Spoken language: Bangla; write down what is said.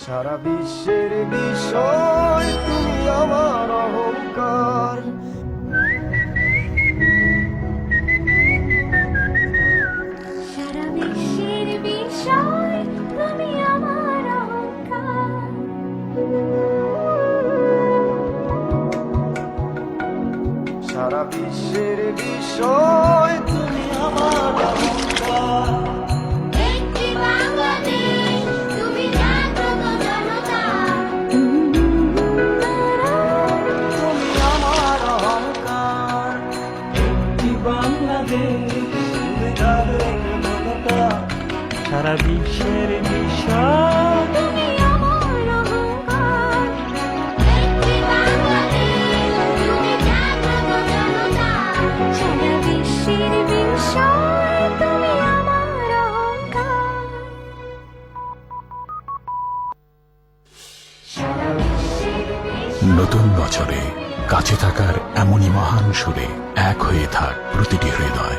সারা বিশ্বের বিষয় তুমি আমার অহংকার। সারা বিশ্বের বিষয় তুমি আমার অহংকার। সারা বিশ্বের বিষয় তুমি আমার অহংকার। একটি বাংলাদেশ, তুমি জাগ্রত জনতা। তুমি আমার অহংকার। একটি বাংলাদেশ, তুমি জাগ্রত জনতা। সারা বিশ্বের বিষয় তুমি আমার অহংকার। একটি বাংলাদেশ, তুমি জাগ্রত জনতা। সারা বিশ্বের বিষয় তুমি আমার অহংকার। সারা বিশ্বের বিষয় নতুন বছরে কাছে থাকার এমনই মহান সুরে এক হয়ে থাক প্রতিটি হৃদয়।